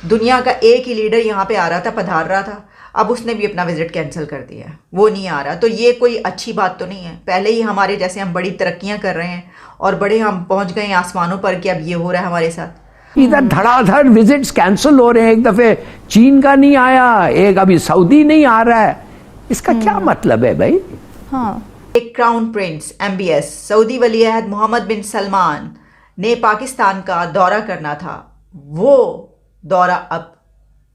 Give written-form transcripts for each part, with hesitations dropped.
دنیا کا ایک ہی لیڈر یہاں پہ آ رہا تھا, پدھار رہا تھا, اب اس نے بھی اپنا وزٹ کینسل کر دیا ہے, وہ نہیں آ رہا. تو یہ کوئی اچھی بات تو نہیں ہے. پہلے ہی ہمارے جیسے ہم بڑی ترقیاں کر رہے ہیں اور بڑے ہم پہنچ گئے ہیں آسمانوں پر کہ اب یہ ہو رہا ہے ہمارے ساتھ. ادھر دھڑا دھڑ وزٹس کینسل ہو رہے ہیں, ایک دفعہ چین کا نہیں آیا, ایک ابھی سعودی نہیں آ رہا ہے. اس کا کیا مطلب ہے بھائی؟ ہاں, ایک کراؤن پرنس MBS سعودی ولی عہد محمد بن سلمان نے پاکستان کا دورہ کرنا تھا, وہ دورہ اب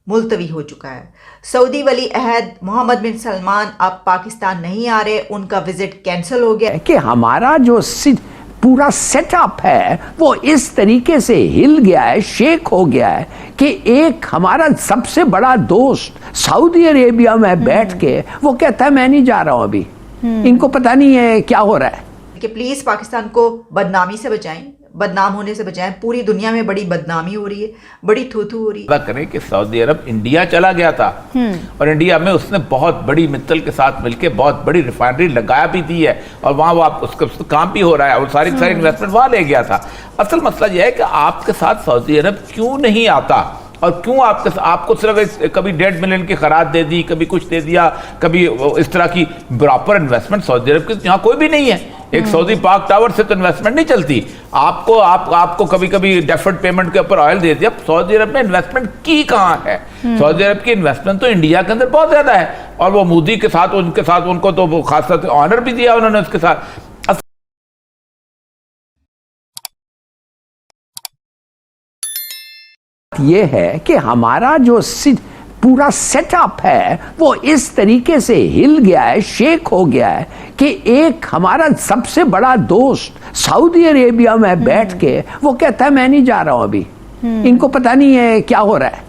ملتوی ہو چکا ہے. سعودی ولی عہد محمد بن سلمان اب پاکستان نہیں آ رہے, ان کا وزٹ کینسل ہو گیا. کہ ہمارا جو پورا سیٹ اپ ہے وہ اس طریقے سے ہل گیا ہے, شیک ہو گیا ہے کہ ایک ہمارا سب سے بڑا دوست سعودی عربیہ میں بیٹھ کے وہ کہتا ہے میں نہیں جا رہا ہوں ابھی. ان کو پتہ نہیں ہے کیا ہو رہا ہے. کہ پلیز پاکستان کو بدنامی سے بچائیں, بدنام ہونے سے بچائیں. پوری دنیا میں بڑی بدنامی ہو رہی ہے, بڑی تھو ہو رہی ہے. کریں کہ سعودی عرب انڈیا چلا گیا تھا اور انڈیا میں اس نے بہت بڑی متل کے ساتھ مل کے بہت بڑی ریفائنری لگایا بھی دی ہے, اور وہاں وہ اس کا کام بھی ہو رہا ہے, اور ساری انویسٹمنٹ وہاں لے گیا تھا. اصل مسئلہ یہ ہے کہ آپ کے ساتھ سعودی عرب کیوں نہیں آتا, اور کیوں آپ کو صرف کبھی 1.5 ملین کی خراج دے دی, کبھی کچھ دے دیا, کبھی اس طرح کی پراپر انویسٹمنٹ سعودی عرب کی یہاں کوئی بھی نہیں ہے. ایک سعودی پاک ٹاور سے تو انویسٹمنٹ نہیں چلتی. آپ کو کبھی کبھی ڈیفرڈ پیمنٹ کے اوپر آئل دے دیا. سعودی عرب نے انویسٹمنٹ کی کہاں ہے؟ سعودی عرب کی انویسٹمنٹ تو انڈیا کے اندر بہت زیادہ ہے, اور وہ مودی کے ساتھ ان کو تو خاص طور سے آنر بھی دیا انہوں نے اس کے ساتھ. یہ ہے کہ ہمارا جو پورا سیٹ اپ ہے وہ اس طریقے سے ہل گیا ہے, شیک ہو گیا ہے کہ ایک ہمارا سب سے بڑا دوست سعودی عربیہ میں بیٹھ کے وہ کہتا ہے میں نہیں جا رہا ہوں ابھی. ان کو پتہ نہیں ہے کیا ہو رہا ہے.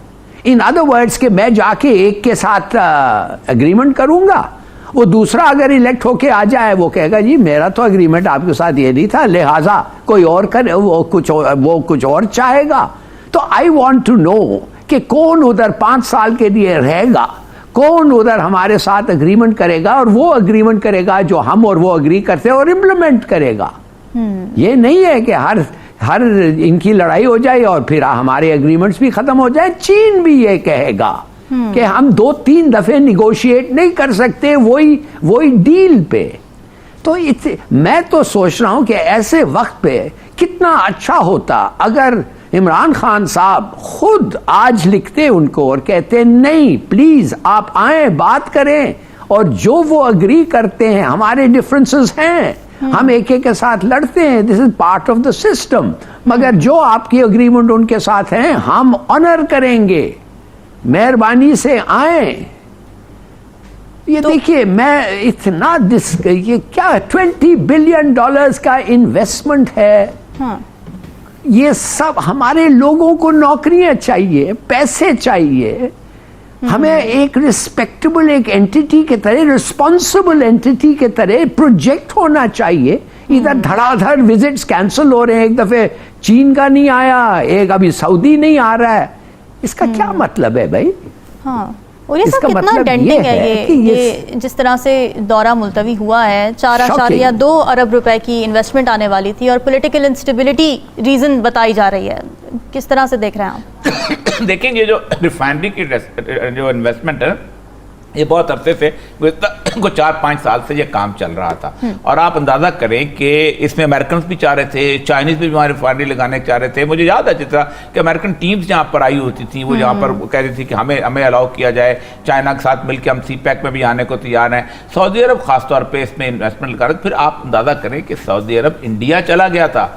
ان ادر ورڈز کہ میں جا کے ایک کے ساتھ اگریمنٹ کروں گا, وہ دوسرا اگر الیکٹ ہو کے آ جائے وہ کہے گا جی میرا تو اگریمنٹ آپ کے ساتھ یہ نہیں تھا, لہٰذا کوئی اور کرے, وہ کچھ اور چاہے گا. تو آئی وانٹ ٹو نو کہ کون ادھر 5 سال کے لیے رہے گا, کون ادھر ہمارے ساتھ اگریمنٹ کرے گا, اور وہ اگریمنٹ کرے گا جو ہم اور وہ اگری کرتے ہیں اور امپلیمنٹ کرے گا. یہ نہیں ہے کہ ہر ان کی لڑائی ہو جائے اور پھر ہمارے اگریمنٹس بھی ختم ہو جائے. چین بھی یہ کہے گا کہ ہم 2-3 دفعے نیگوشیٹ نہیں کر سکتے وہی ڈیل پہ. تو میں تو سوچ رہا ہوں کہ ایسے وقت پہ کتنا اچھا ہوتا اگر عمران خان صاحب خود آج لکھتے ان کو اور کہتے نہیں پلیز آپ آئیں, بات کریں, اور جو وہ اگری کرتے ہیں, ہمارے ڈفرنسز ہیں, ہم ایک کے ساتھ لڑتے ہیں, this is part of the system, مگر جو آپ کی اگریمنٹ ان کے ساتھ ہیں ہم آنر کریں گے, مہربانی سے آئیں. یہ دیکھیے میں اتنا یہ کیا $20 بلین کا انویسٹمنٹ ہے. یہ سب ہمارے لوگوں کو نوکریاں چاہیے, پیسے چاہیے, ہمیں ایک ریسپیکٹیبل ایک اینٹی کے طرح, ریسپانسبل اینٹی کے طرح پروجیکٹ ہونا چاہیے. ادھر دھڑا دھڑ وزٹس کینسل ہو رہے ہیں, ایک دفعہ چین کا نہیں آیا, ایک ابھی سعودی نہیں آ رہا ہے. اس کا کیا مطلب ہے بھائی؟ ہاں, اور یہ سب کتنا ڈینٹنگ ہے. یہ جس طرح سے دورہ ملتوی ہوا ہے, 4.2 ارب روپے کی انویسٹمنٹ آنے والی تھی, اور پولیٹیکل انسٹیبلٹی ریزن بتائی جا رہی ہے. کس طرح سے دیکھ رہے ہیں آپ؟ دیکھیں یہ جو ریفائنری کی جو انویسٹمنٹ ہے یہ بہت عرصے سے 4-5 سال سے یہ کام چل رہا تھا, اور آپ اندازہ کریں کہ اس میں امریکنز بھی چاہ رہے تھے, چائنیز بھی وہاں ریفائنری لگانے چاہ رہے تھے. مجھے یاد ہے جس طرح کہ امریکن ٹیمز جہاں پر آئی ہوتی تھیں وہ جہاں پر کہہ رہی تھی کہ ہمیں الاؤ کیا جائے, چائنا کے ساتھ مل کے ہم CPEC میں بھی آنے کو تیار ہیں. سعودی عرب خاص طور پہ اس میں انویسٹمنٹ لگا رہے تھے. پھر آپ اندازہ کریں کہ سعودی عرب انڈیا چلا گیا تھا,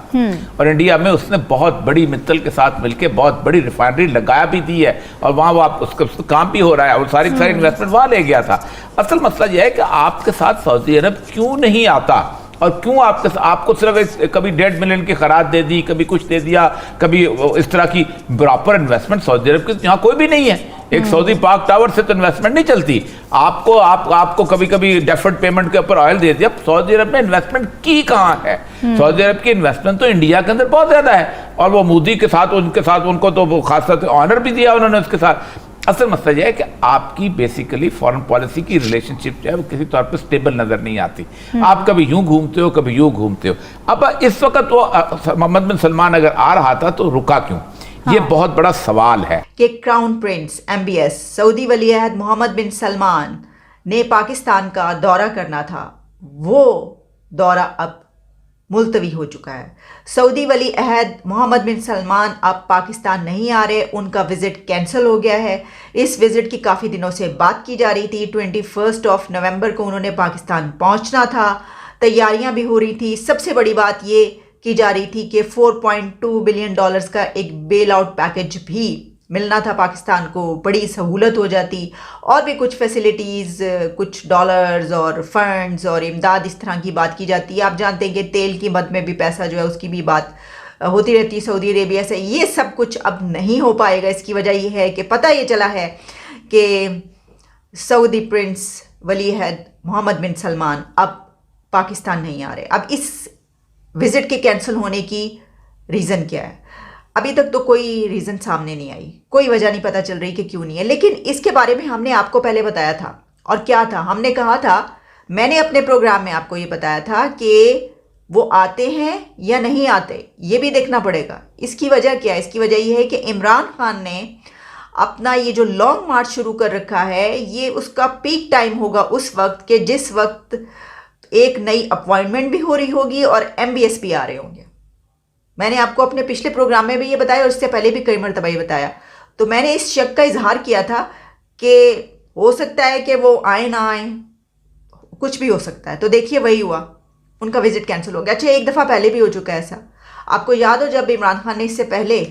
اور انڈیا میں اس نے بہت بڑی متل کے ساتھ مل کے بہت بڑی ریفائنری لگایا بھی دی ہے, اور وہاں وہ اس کا کام بھی ہو رہا ہے, اور ساری انویسٹمنٹ وہاں لے گیا تھا. اصل مسئلہ یہ ہے کہ آپ کے ساتھ سعودی عرب کیوں نہیں آتا, اور کیوں آپ کو صرف کبھی 1.5 ملین کی خراج دے دی, کبھی کچھ دے دیا, کبھی اس طرح کی پراپر انویسٹمنٹ سعودی عرب کی یہاں کوئی بھی نہیں ہے. ایک سعودی پاک ٹاور سے تو انویسٹمنٹ نہیں چلتی. آپ کو کبھی کبھی ڈیفرڈ پیمنٹ کے اوپر آئل دے دیا. سعودی عرب نے انویسٹمنٹ کی کہاں ہے؟ سعودی عرب کی انویسٹمنٹ تو انڈیا کے اندر بہت زیادہ ہے, اور وہ مودی کے ساتھ ان کو تو خاص طور سے آنر بھی دیا انہوں نے اس کے ساتھ. اصل مسئلہ یہ ہے کہ آپ کی بیسیکلی فارن پالیسی کی ریلیشن شپ جو ہے وہ کسی طور پہ سٹیبل نظر نہیں آتی. آپ کبھی یوں گھومتے ہو, کبھی یوں گھومتے ہو. اب اس وقت وہ محمد بن سلمان اگر آ رہا تھا تو رکا کیوں؟ یہ بہت بڑا سوال ہے کہ کراؤن پرنس MBS سعودی ولی عہد محمد بن سلمان نے پاکستان کا دورہ کرنا تھا، وہ دورہ اب ملتوی ہو چکا ہے۔ سعودی ولی عہد محمد بن سلمان اب پاکستان نہیں آ رہے، ان کا وزٹ کینسل ہو گیا ہے۔ اس وزٹ کی کافی دنوں سے بات کی جا رہی تھی، 21 نومبر کو انہوں نے پاکستان پہنچنا تھا، تیاریاں بھی ہو رہی تھی۔ سب سے بڑی بات یہ کی جا رہی تھی کہ $4.2 بلین کا ایک بیل آؤٹ پیکج بھی ملنا تھا پاکستان کو، بڑی سہولت ہو جاتی، اور بھی کچھ فیسلٹیز، کچھ ڈالرز اور فنڈز اور امداد اس طرح کی بات کی جاتی ہے۔ آپ جانتے ہیں کہ تیل کی مد میں بھی پیسہ جو ہے اس کی بھی بات ہوتی رہتی ہے سعودی عربیہ سے۔ یہ سب کچھ اب نہیں ہو پائے گا، اس کی وجہ یہ ہے کہ پتہ یہ چلا ہے کہ سعودی پرنس ولی عہد محمد بن سلمان اب پاکستان نہیں آ رہے۔ اب اس وزٹ کے کینسل ہونے کی ریزن کیا ہے؟ ابھی تک تو کوئی ریزن سامنے نہیں آئی، کوئی وجہ نہیں پتہ چل رہی کہ کیوں نہیں ہے، لیکن اس کے بارے میں ہم نے آپ کو پہلے بتایا تھا۔ اور کیا تھا؟ ہم نے کہا تھا، میں نے اپنے پروگرام میں آپ کو یہ بتایا تھا کہ وہ آتے ہیں یا نہیں آتے، یہ بھی دیکھنا پڑے گا۔ اس کی وجہ کیا ہے؟ اس کی وجہ یہ ہے کہ عمران خان نے اپنا یہ جو لانگ مارچ شروع کر رکھا ہے، یہ اس کا پیک ٹائم ہوگا اس وقت کہ جس وقت ایک نئی اپوائنٹمنٹ بھی ہو رہی ہوگی اور MBS بھی آ رہے ہوں گے۔ میں نے آپ کو اپنے پچھلے پروگرام میں بھی یہ بتایا اور اس سے پہلے بھی کئی مرتبہ یہ بتایا، تو میں نے اس شک کا اظہار کیا تھا کہ ہو سکتا ہے کہ وہ آئیں نہ آئیں، کچھ بھی ہو سکتا ہے۔ تو دیکھیے وہی ہوا، ان کا وزٹ کینسل ہو گیا۔ اچھا، ایک دفعہ پہلے بھی ہو چکا ہے ایسا، آپ کو یاد ہو جب عمران خان نے اس سے پہلے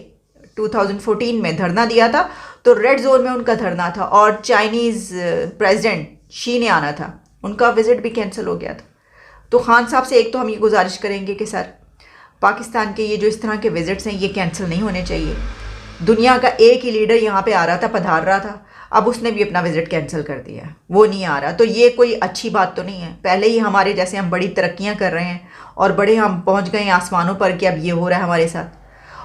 2014 میں دھرنا دیا تھا تو ریڈ زون میں ان کا دھرنا تھا اور چائنیز پریزیڈنٹ شی نے آنا تھا، ان کا وزٹ بھی کینسل ہو گیا تھا۔ تو خان صاحب سے ایک تو ہم یہ گزارش کریں گے کہ سر، پاکستان کے یہ جو اس طرح کے وزٹس ہیں یہ کینسل نہیں ہونے چاہیے۔ دنیا کا ایک ہی لیڈر یہاں پہ آ رہا تھا، پدھار رہا تھا، اب اس نے بھی اپنا وزٹ کینسل کر دیا ہے، وہ نہیں آ رہا۔ تو یہ کوئی اچھی بات تو نہیں ہے۔ پہلے ہی ہمارے جیسے ہم بڑی ترقیاں کر رہے ہیں اور بڑے ہم پہنچ گئے ہیں آسمانوں پر کہ اب یہ ہو رہا ہے ہمارے ساتھ۔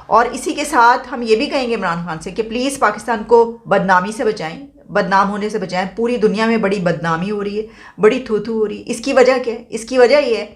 اور اسی کے ساتھ ہم یہ بھی کہیں گے عمران خان سے کہ پلیز پاکستان کو بدنامی سے بچائیں، بدنام ہونے سے بچائیں۔ پوری دنیا میں بڑی بدنامی ہو رہی ہے، بڑی تھو تھو ہو رہی ہے۔ اس کی وجہ کیا ہے؟ اس کی وجہ یہ ہے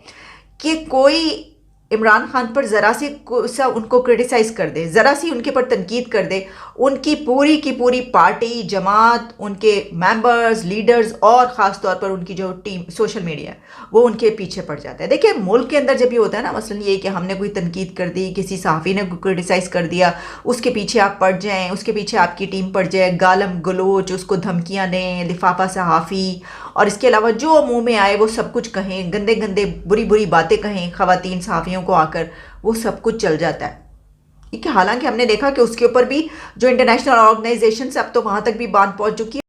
کہ کوئی عمران خان پر ذرا سی سا ان کو کرٹیسائز کر دے، ذرا سی ان کے پر تنقید کر دے، ان کی پوری پارٹی، جماعت، ان کے ممبرز، لیڈرز اور خاص طور پر ان کی جو ٹیم سوشل میڈیا ہے وہ ان کے پیچھے پڑ جاتا ہے۔ دیکھیں ملک کے اندر جب یہ ہوتا ہے نا، مثلا یہ کہ ہم نے کوئی تنقید کر دی، کسی صحافی نے کرٹیسائز کر دیا، اس کے پیچھے آپ پڑ جائیں، اس کے پیچھے آپ کی ٹیم پڑ جائے، گالم گلوچ، اس کو دھمکیاں دیں، لفافہ صحافی، اور اس کے علاوہ جو منہ میں آئے وہ سب کچھ کہیں، گندے گندے بری باتیں کہیں خواتین صحافیوں کو آ کر، وہ سب کچھ چل جاتا ہے۔ حالانکہ ہم نے دیکھا کہ اس کے اوپر بھی جو انٹرنیشنل آرگنائزیشنز اب تو وہاں تک بھی بات پہنچ چکی ہے۔